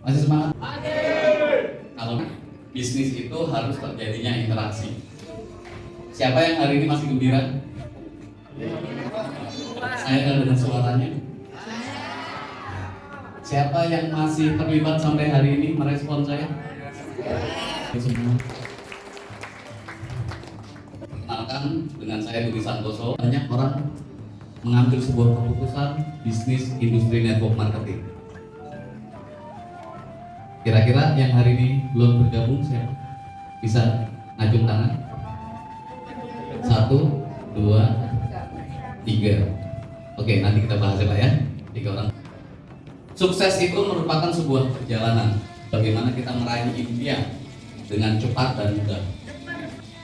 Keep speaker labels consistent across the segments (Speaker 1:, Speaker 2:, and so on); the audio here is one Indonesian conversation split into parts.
Speaker 1: Masih semangat? Kalau bisnis itu harus terjadinya interaksi. Siapa yang hari ini masih gembira? Saya dengar dengan suaranya. Siapa yang masih terlibat sampai hari ini merespon saya? Semua. Perkenalkan, dengan saya Budi Santoso. Banyak orang mengambil sebuah keputusan bisnis industri network marketing. Kira-kira yang hari ini belum bergabung siapa? Bisa ngajung tangan? 1, 2, 3. Oke, nanti kita bahas ya Pak ya. 3 orang. Sukses itu merupakan sebuah perjalanan. Bagaimana kita meraih impian dengan cepat dan mudah.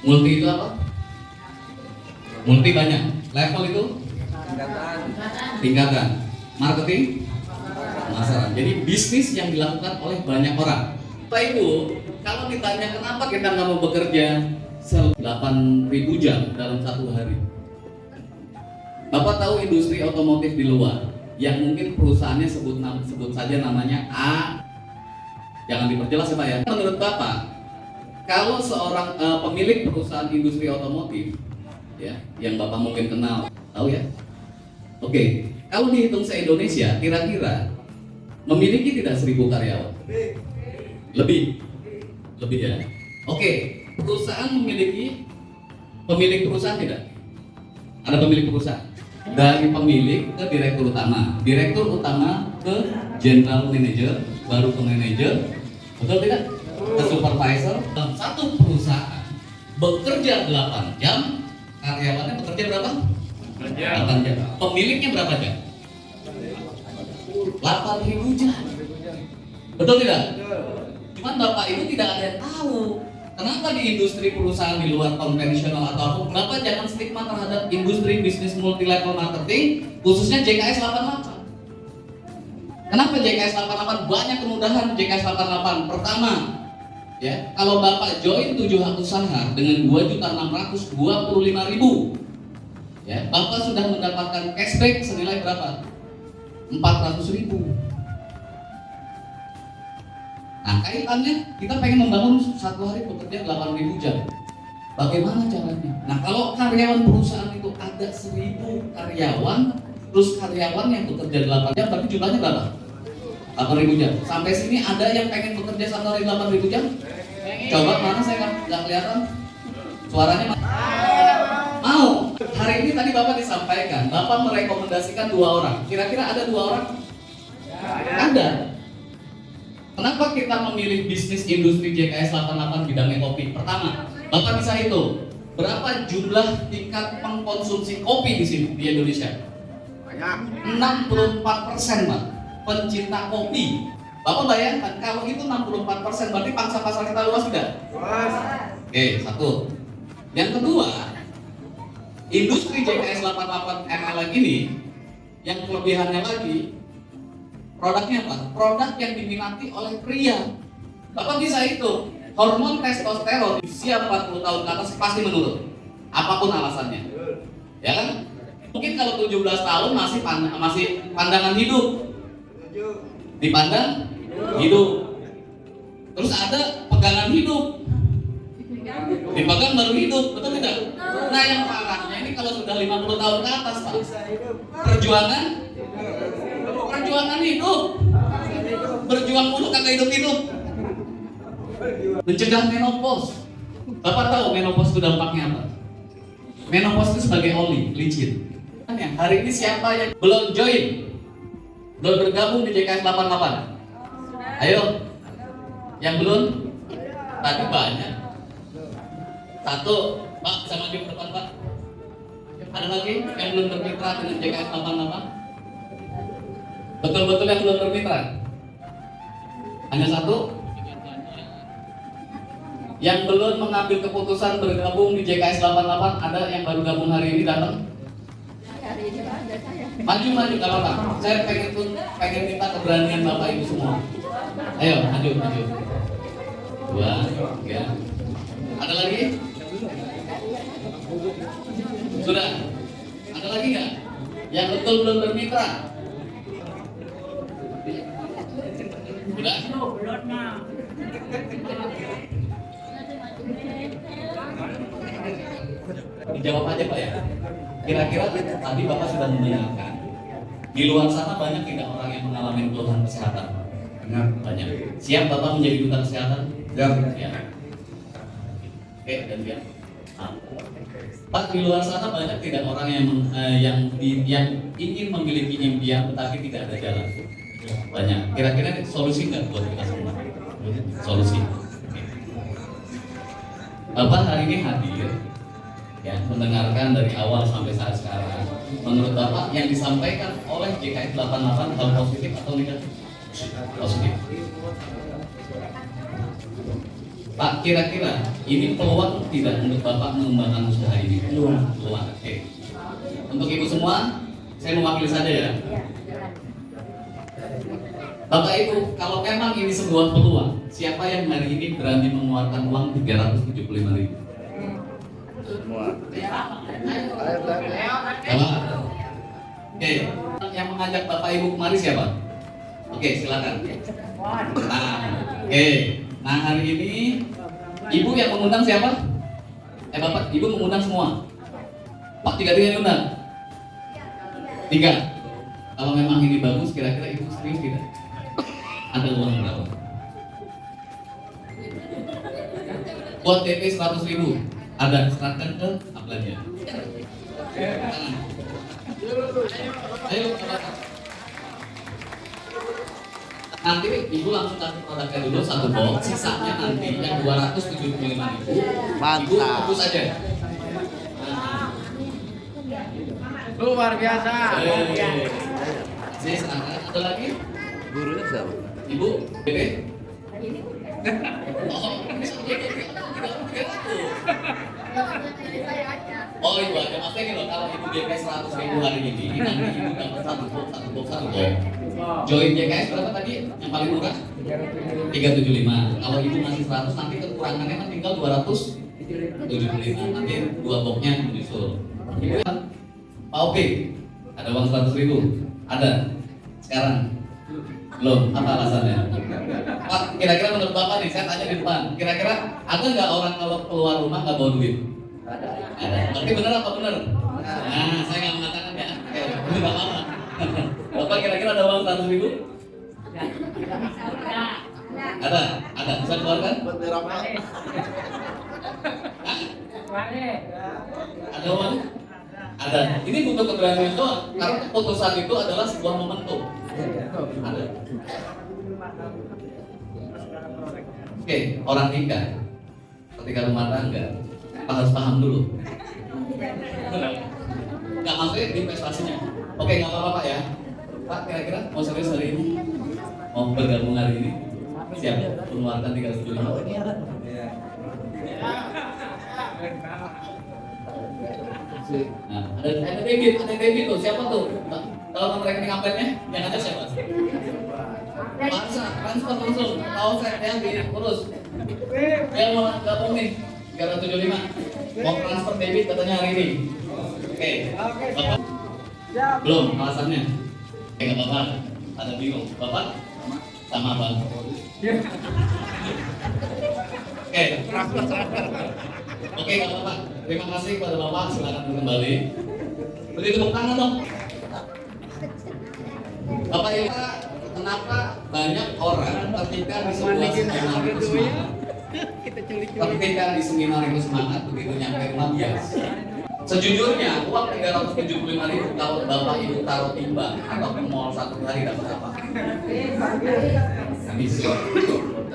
Speaker 1: Multi itu apa? Multi banyak. Level itu? Tingkatan. Marketing? Pemasaran. Jadi bisnis yang dilakukan oleh banyak orang. Setelah itu, kalau ditanya kenapa kita nggak mau bekerja 8.000 jam dalam 1 hari. Bapak tahu industri otomotif di luar yang mungkin perusahaannya sebut saja namanya A. Jangan diperjelas ya Pak ya. Menurut Bapak, kalau seorang pemilik perusahaan industri otomotif ya, yang Bapak mungkin kenal, tahu ya? Oke, kalau dihitung se-Indonesia kira-kira memiliki tidak 1.000 karyawan? Lebih ya. Oke, perusahaan memiliki pemilik perusahaan tidak? Ada pemilik perusahaan. Dari pemilik ke direktur utama ke general manager, baru ke manager, betul tidak? Ke supervisor. Dalam satu perusahaan bekerja 8 jam, karyawannya bekerja berapa? 8 jam. Pemiliknya berapa jam? 8.000 jam. Betul tidak? Cuman Bapak Ibu tidak ada yang tahu. Kenapa di industri perusahaan di luar konvensional atau apa? Kenapa jangan stigma terhadap industri bisnis multi level marketing, khususnya JKS 88? Kenapa JKS 88 banyak kemudahan JKS 88? Pertama, ya, kalau Bapak join 7 usaha dengan 2.625.000, ya, Bapak sudah mendapatkan cashback senilai berapa? 400.000. Nah, kaitannya kita pengen membangun 1 hari bekerja 8.000 jam. Bagaimana caranya? Nah, kalau karyawan perusahaan itu ada 1.000 karyawan, terus karyawan yang bekerja 8 jam, berarti jumlahnya berapa? 8.000 jam. Sampai sini ada yang pengen bekerja 1 hari 8.000 jam? Coba, mana saya nggak kelihatan? Suaranya mau. Hari ini tadi Bapak disampaikan, Bapak merekomendasikan 2 orang. Kira-kira ada 2 orang? Ada. Kenapa kita memilih bisnis industri JKS 88 bidangnya kopi? Pertama, Bapak bisa hitung berapa jumlah tingkat pengkonsumsi kopi di sini di Indonesia? 64% Pak, pencinta kopi. Bapak bayangkan kalau itu 64%, berarti pangsa pasar kita luas tidak? Oke, 1. Yang kedua, industri JKS 88 MLM ini yang kelebihannya lagi, produknya apa? Produk yang diminati oleh pria. Bapak bisa itu, hormon testosteron di usia 40 tahun ke atas pasti menurun, apapun alasannya, ya kan? Mungkin kalau 17 tahun masih pandangan hidup, dipandang hidup. Terus ada pegangan hidup, dipegang baru hidup, betul tidak? Nah, yang parahnya ini kalau sudah 50 tahun ke atas Pak, perjuangan hidup, berjuang mulu kagak hidup. Mencegah menopause. Bapak tahu menopause itu dampaknya apa? Menopause itu sebagai oli, licin. Hari ini siapa yang belum join, belum bergabung di JKS 88? Ayo, yang belum? Tadi banyak. 1, Pak, bisa maju ke depan Pak. Ada lagi yang belum bermitra dengan JKS 88? Betul-betul yang belum bermitra? Hanya 1? Yang belum mengambil keputusan bergabung di JKS 88, ada yang baru gabung hari ini datang? Hari ini ada saya. Maju gak apa-apa. Saya pengen minta keberanian Bapak Ibu semua. Ayo, maju. 2, 3. Ada lagi? Sudah? Ada lagi nggak? Yang betul belum bermitra? Udah? Dijawab aja Pak ya. Kira-kira tadi Bapak sudah mendengarkan. Di luar sana banyak tidak orang yang mengalami keluhan kesehatan? Banyak. Siap Bapak menjadi duta kesehatan? Ya. Oke, dan dia. Pak, di luar sana banyak tidak orang yang ingin memiliki impian tetapi tidak ada jalan. Banyak. Kira-kira solusi nggak buat kita semua? Solusi. Bapak hari ini hadir, ya, mendengarkan dari awal sampai saat sekarang. Menurut Bapak yang disampaikan oleh JKS 88 hal positif atau negatif? Positif. Pak, kira-kira ini peluang tidak untuk Bapak mengembangkan usaha ini? Peluang. Oke. Untuk Ibu semua, saya mewakili saja ya. Bapak Ibu, kalau memang ini sebuah peluang, siapa yang hari ini berani mengeluarkan uang 375.000? Semua. Oke, yang mengajak Bapak Ibu kemari siapa? Oke, silakan. Nah, hari ini Ibu yang mengundang siapa? Bapak, Ibu mengundang semua. Pak, 3 yang diundang? 3. Kalau memang ini bagus, kira-kira Ibu serius tidak? Ada uang berapa? Buat DP 100.000 ada, serahkan ke upline-nya. Ayo, nanti Ibu langsung kasih produknya dulu 1 box, sisanya nanti yang 275.000 Ibu tunggu saja.
Speaker 2: Luar biasa.
Speaker 1: Ada lagi?
Speaker 3: Gurunya siapa?
Speaker 1: Ibu, BP? Oh Ibu aja, maksudnya gini loh, kalau Ibu BP 100.000 hari ini, nanti Ibu dapat 1 box. Join JKS berapa tadi? Yang paling murah? 375. Kalau Ibu ngasih 100, nanti kekurangannya kan tinggal 275. Nanti 2 boxnya menyusul. Ibu kan? Pak Opi, ada uang 100.000? Ada? Sekarang? Belum, apa alasannya? Pak, kira-kira menurut Bapak nih, saya tanya di depan, kira-kira ada nggak orang kalau keluar rumah nggak bawa duit? Ada. Berarti benar apa benar? Nah, saya nggak mengatakan ya. Oke, nggak apa-apa. Bapak kira-kira ada uang 100.000? Ada? Ada? Bisa keluarkan? Ada uang? Ada. Ini butuh keberanian doang, karena keputusan itu adalah sebuah momentum. Ada. Oke, orang nikah ketika rumah tangga harus paham dulu. Nggak maksudnya investasinya. Oke, nggak apa-apa Pak ya. Pak, kira-kira mau serius hari ini? Mau bergabung hari ini? Siap, mengeluarkan 375. Nah, ada debit tuh, siapa tuh? Kalau nomor rekening upline-nya, yang ada siapa? Transfer langsung, tahu saya yang diurus. Yang mau gabung nih, 375. Mau transfer debit katanya hari ini. Oke, Bapak? Belum, alasannya? Nggak apa-apa, ada bingung. Bapak? Sama Bang. Oke, nggak apa-apa. Terima kasih kepada Bapak, silakan kembali. Beri tepuk tangan dong. Bapak Ibu, kenapa banyak orang ketika di sebuah seminar itu semangat, ketika di seminar itu semangat, begitu nyampe rumah bias? Sejujurnya, uang 375.000 kalau Bapak Ibu taruh timbang atau ke mall 1 hari dapat apa? Habis.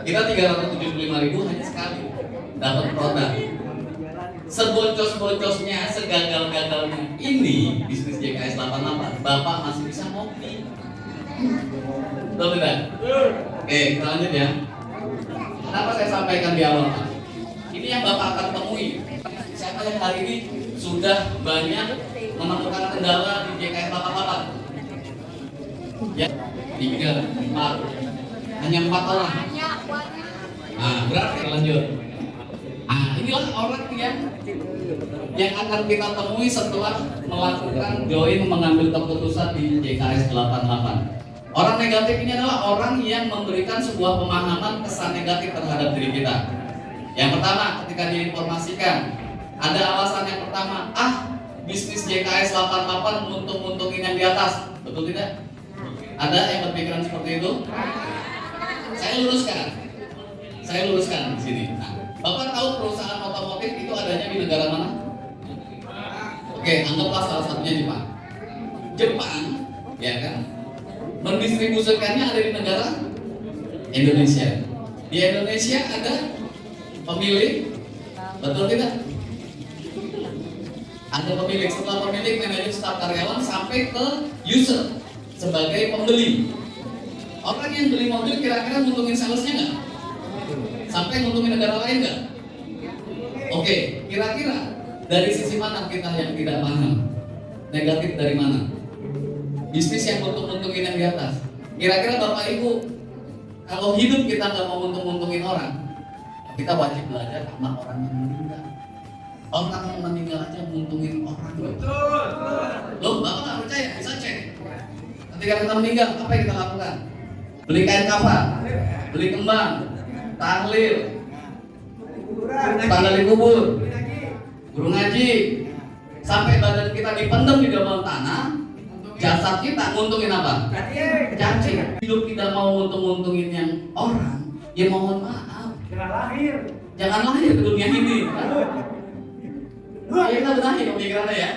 Speaker 1: Kita 375.000 hanya sekali dapat produk. Seboncos-boncosnya, segagal-gagalnya ini bisnis JKS 88, Bapak masih bisa ngopi. Betul tidak? Oke, kita lanjut ya. Kenapa saya sampaikan di awal Pak? Ini yang Bapak akan temui. Siapa yang hari ini sudah banyak menemukan kendala di JKS 88? Ya, 3, 4. Hanya 4 orang. Nah, berarti lanjut. Nah, inilah orang yang akan kita temui setelah melakukan join mengambil keputusan di JKS 88. Orang negatif ini adalah orang yang memberikan sebuah pemahaman kesan negatif terhadap diri kita. Yang pertama, ketika diinformasikan, ada alasan yang pertama, bisnis JKS 88 untung-untungin yang di atas, betul tidak? Ada yang berpikiran seperti itu? Saya luruskan di sini. Nah, Bapak tahu perusahaan otomotif itu adanya di negara mana? Oke, anggaplah salah satunya Jepang. Jepang, ya kan? Mendistribusikannya ada di negara Indonesia. Di Indonesia ada pemilik, betul tidak? Ada pemilik, setelah pemilik, manajer, staf, karyawan sampai ke user sebagai pembeli. Orang yang beli mobil kira-kira nguntungin salesnya nggak? Sampai nguntungin negara lain nggak? Oke, kira-kira dari sisi mana kita yang tidak paham? Negatif dari mana? Bisnis yang untung-untungin yang di atas. Kira-kira Bapak Ibu, kalau hidup kita nggak mau untung-untungin orang, kita wajib belajar sama orang yang meninggal. Orang yang meninggal aja nguntungin orang. Betul. Loh, Bapak nggak percaya? Bisa cek. Ketika kita meninggal, apa yang kita lakukan? Beli kain kafan, beli kembang, tahlil, tanda di kubur, guru ngaji, sampai badan kita dipendam di dalam tanah, jasad kita nguntungin apa? Cacing. Hidup tidak mau untung-untungin yang orang, ya mohon maaf. Jangan lahir ke dunia ini. Ya kita benahi pemikirannya ya.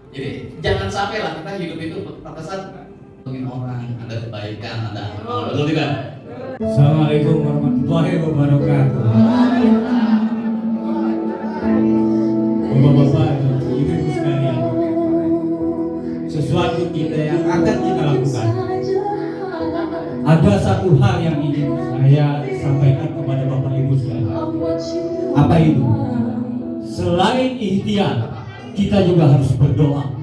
Speaker 1: Jadi jangan sampai lah kita hidup itu terkesan untung orang, ada kebaikan, ada amal. Betul tidak?
Speaker 3: Assalamualaikum warahmatullahi wabarakatuh. Bapak-bapak, ibu-ibu sekalian, sesuatu kita yang akan kita lakukan, ada satu hal yang ingin saya sampaikan kepada Bapak Ibu sekalian. Apa itu? Selain ikhtiar, kita juga harus berdoa.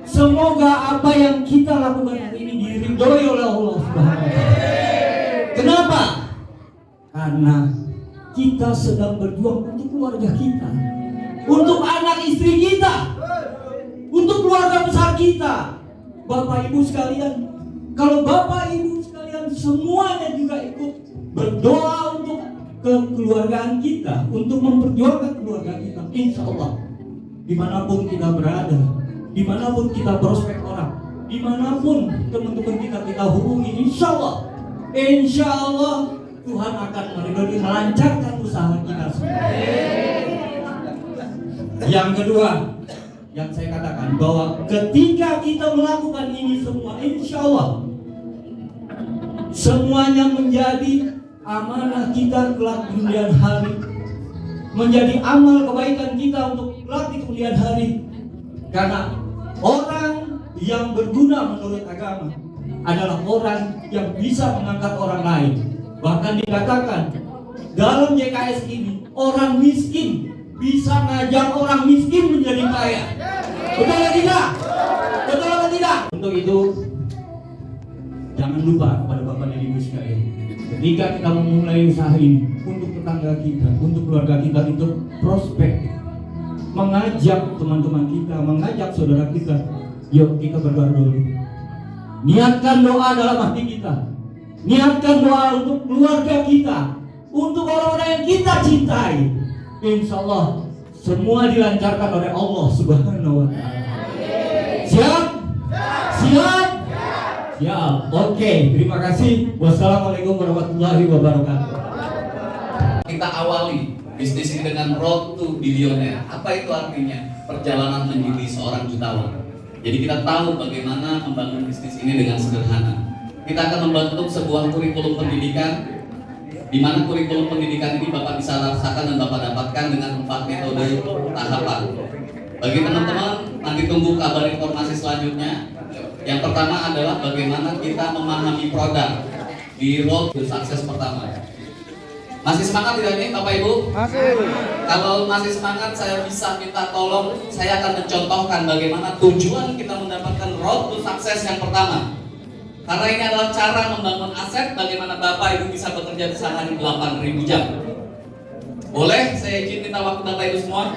Speaker 3: Semoga apa yang kita lakukan hari ini diridhoi oleh Allah Subhanahu wa Ta'ala. Kenapa? Karena kita sedang berjuang untuk keluarga kita, untuk anak istri kita, untuk keluarga besar kita. Bapak Ibu sekalian, kalau Bapak Ibu sekalian semuanya juga ikut berdoa untuk kekeluargaan kita, untuk memperjuangkan keluarga kita, insya Allah dimanapun kita berada, dimanapun kita prospek orang, dimanapun teman-teman kita hubungi, insya Allah Tuhan akan melancarkan usaha kita semua. Yang kedua, yang saya katakan bahwa ketika kita melakukan ini semua, insya Allah semuanya menjadi amanah kita kelak di kemudian hari, menjadi amal kebaikan kita untuk kelak di kemudian hari. Karena orang yang berguna menurut agama adalah orang yang bisa mengangkat orang lain. Bahkan dikatakan dalam JKS ini, orang miskin bisa ngajak orang miskin menjadi kaya. Betul atau tidak? Betul atau tidak? Untuk itu jangan lupa kepada Bapak dan Ibu sekalian, ketika kita memulai usaha ini, untuk tetangga kita, untuk keluarga kita, untuk prospek, mengajak teman-teman kita, mengajak saudara kita, yuk kita berdoa dulu. Niatkan doa dalam hati kita, niatkan doa untuk keluarga kita, untuk orang-orang yang kita cintai. Insya Allah semua dilancarkan oleh Allah Subhanahu wa Ta'ala. Siap? Siap? Siap. Oke, terima kasih. Wassalamualaikum warahmatullahi wabarakatuh.
Speaker 1: Kita awali bisnis ini dengan road to billionaire. Apa itu artinya? Perjalanan menjadi seorang jutawan. Jadi kita tahu bagaimana membangun bisnis ini dengan sederhana. Kita akan membentuk sebuah kurikulum pendidikan, di mana kurikulum pendidikan ini Bapak bisa rasakan dan Bapak dapatkan dengan 4 metode tahapan. Bagi teman-teman, nanti tunggu kabar informasi selanjutnya. Yang pertama adalah bagaimana kita memahami produk di road to success pertama. Masih semangat tidak ini Bapak Ibu?
Speaker 2: Masih.
Speaker 1: Kalau masih semangat, saya bisa minta tolong, saya akan mencontohkan bagaimana tujuan kita mendapatkan road to success yang pertama. Karena ini adalah cara membangun aset, bagaimana Bapak Ibu bisa bekerja sehari 8.000 jam. Boleh saya izin minta waktu Bapak Ibu semua?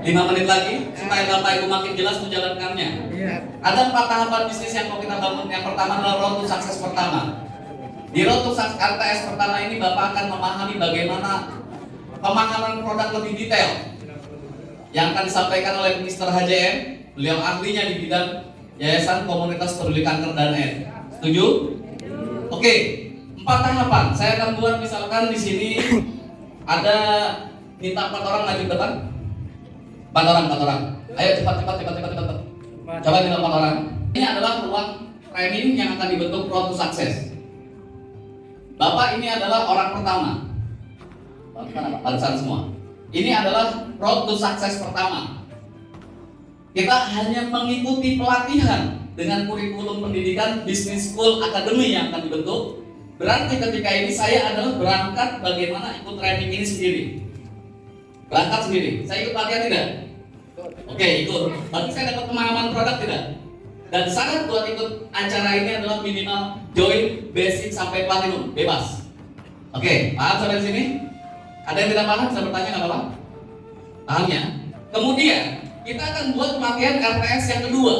Speaker 1: 5 menit lagi supaya Bapak Ibu makin jelas menjalankannya. Ada 4 tahapan bisnis yang mau kita bangun. Yang pertama adalah road to success pertama. Di road to success RTS pertama ini Bapak akan memahami bagaimana pemahaman produk lebih detail yang akan disampaikan oleh Mr. HJM. Beliau ahlinya di bidang Yayasan Komunitas Peduli Kanker dan AIDS. Setuju? Oke, 4 tahapan. Saya akan buat misalkan di sini ada minta 4 orang maju ke depan. 4 orang. Ayo cepat. Coba minta 4 orang. Ini adalah ruang training yang akan dibentuk road to success. Bapak ini adalah orang pertama. Barisan semua. Ini adalah road to success pertama. Kita hanya mengikuti pelatihan dengan kurikulum pendidikan Business School Academy yang akan dibentuk. Berarti ketika ini saya adalah berangkat bagaimana ikut training ini sendiri. Berangkat sendiri. Saya ikut pelatihan tidak? Oke, ikut. Berarti saya dapat pemahaman produk tidak? Dan syarat buat ikut acara ini adalah minimal join, basic sampai platinum, bebas. Oke, paham sampai di sini? Ada yang tidak paham? Bisa bertanya nggak apa-apa? Paham ya? Kemudian kita akan buat pelatihan RTS yang kedua.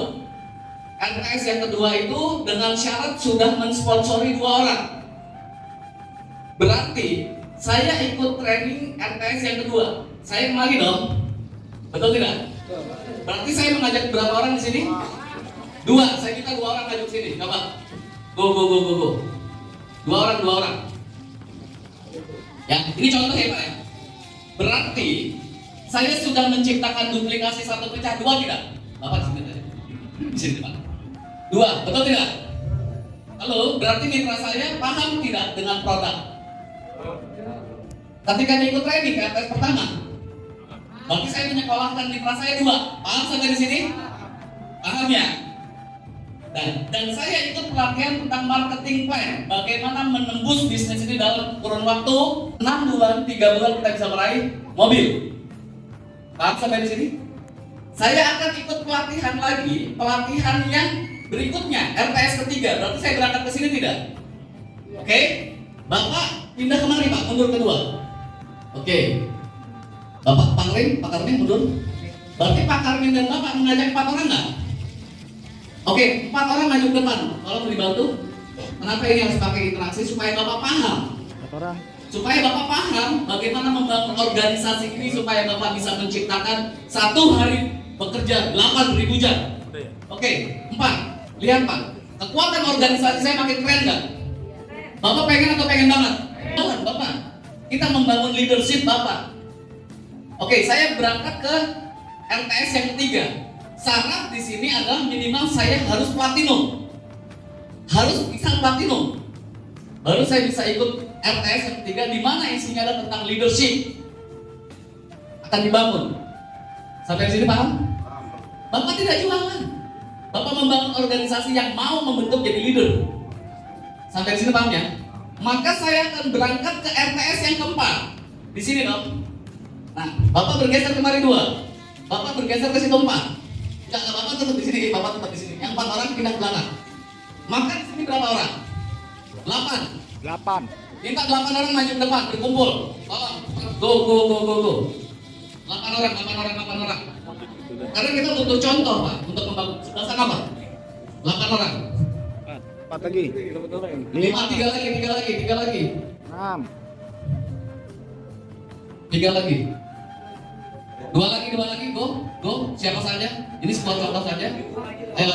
Speaker 1: RTS yang kedua itu dengan syarat sudah mensponsori 2 orang. Berarti saya ikut training RTS yang kedua. Saya kembali dong. Betul tidak? Berarti saya mengajak berapa orang di sini? 2. Saya minta 2 orang maju ke sini. Coba. Go. 2 orang. Ya, ini contoh ya Pak ya. Berarti saya sudah menciptakan duplikasi 1 pecah 2 tidak? Bapak di sini tadi. Di sini Pak. 2, betul tidak? Halo, berarti mitra saya paham tidak dengan produk? Ketika dia ikut training RTS pertama, berarti saya menyekolahkan mitra saya 2. Paham sampai di sini? Paham ya? Dan saya ikut pelatihan tentang marketing plan. Bagaimana menembus bisnis ini dalam kurun waktu 6 bulan, 3 bulan kita bisa meraih mobil. Paham sampai di sini? Saya akan ikut pelatihan lagi, pelatihan yang berikutnya, RTS ketiga. Berarti saya berangkat ke sini tidak? Oke? Bapak pindah kemari Pak, mundur kedua. Oke. Bapak Pak Karmin mundur. Berarti Pak Karmin dan Bapak mengajak 4 orang nggak? Oke, 4 orang maju ke depan. Kalau dibantu, kenapa ini harus pakai interaksi supaya Bapak paham? Supaya Bapak paham bagaimana membangun organisasi ini supaya Bapak bisa menciptakan 1 hari bekerja 8.000 jam. Oke, 4. Lihat Pak, kekuatan organisasi saya makin keren nggak? Bapak pengen atau pengen banget? Bapak. Kita membangun leadership Bapak. Oke, saya berangkat ke RTS yang ketiga. Syarat di sini adalah minimal saya harus platinum. Harus bisa platinum. Baru saya bisa ikut RTS yang ketiga di mana isinya adalah tentang leadership. Akan dibangun. Sampai di sini paham? Bapak tidak jualan. Bapak membangun organisasi yang mau membentuk jadi leader. Sampai di sini paham ya? Maka saya akan berangkat ke RTS yang keempat. Di sini dong. Nah, Bapak bergeser kemari 2. Bapak bergeser ke situ 4. Enggak, Bapak tetap di sini, Bapak tetap di sini. Yang 4 orang pindah ke belakang. Maka di sini berapa orang? 8. Minta 8 orang maju ke depan, berkumpul. Go. 8 orang. Karena kita butuh contoh Pak untuk membangun. Sebelah sana Pak. 8 orang.
Speaker 2: 4 lagi.
Speaker 1: 5, 3 lagi.
Speaker 2: 6.
Speaker 1: 3 lagi. 2 lagi, go. Siapa saja? Ini sebuah contoh saja. Ayo.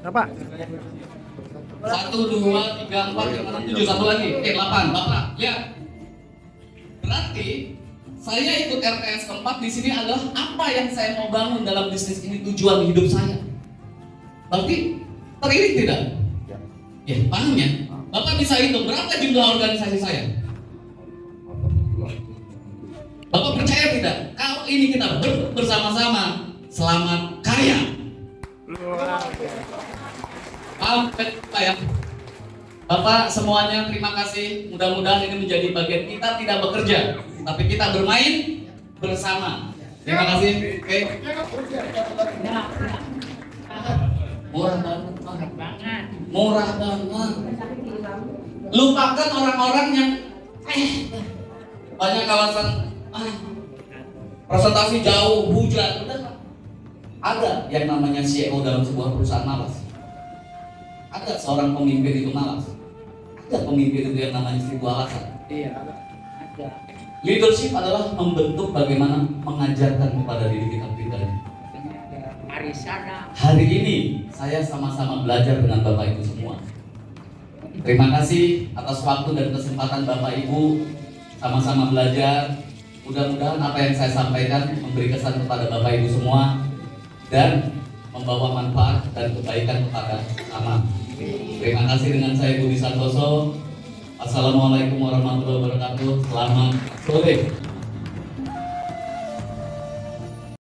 Speaker 2: Berapa?
Speaker 1: 1, 2, 3, 4, 5, 6, 7, 1 lagi. Oke, 8. Bapak, lihat. Berarti saya ikut RTS keempat di sini adalah apa yang saya mau bangun dalam bisnis ini, tujuan hidup saya. Berarti teririk tidak? Ya, paham ya? Bapak bisa hitung berapa jumlah organisasi saya? Bapak percaya tidak? Kalau ini kita bersama-sama selamat kaya. Paham Pak ya? Bapak semuanya terima kasih. Mudah-mudahan ini menjadi bagian kita tidak bekerja, tapi kita bermain bersama. Terima kasih. Oke. Murah banget. Lupakan orang-orang yang banyak kawasan presentasi jauh, hujan, udah lah. Ada yang namanya CEO dalam sebuah perusahaan malas. Ada seorang pemimpin itu malas. Ada pemimpin itu yang namanya seribu alasan.
Speaker 4: Iya, ada.
Speaker 1: Leadership adalah membentuk bagaimana mengajarkan kepada diri kita pribadi.
Speaker 4: Arisana.
Speaker 1: Hari ini saya sama-sama belajar dengan Bapak Ibu semua. Terima kasih atas waktu dan kesempatan Bapak Ibu sama-sama belajar. Mudah-mudahan apa yang saya sampaikan memberi kesan kepada Bapak Ibu semua dan membawa manfaat dan kebaikan kepada sama. Terima kasih, dengan saya Budi Santoso. Assalamualaikum warahmatullahi wabarakatuh. Selamat sore.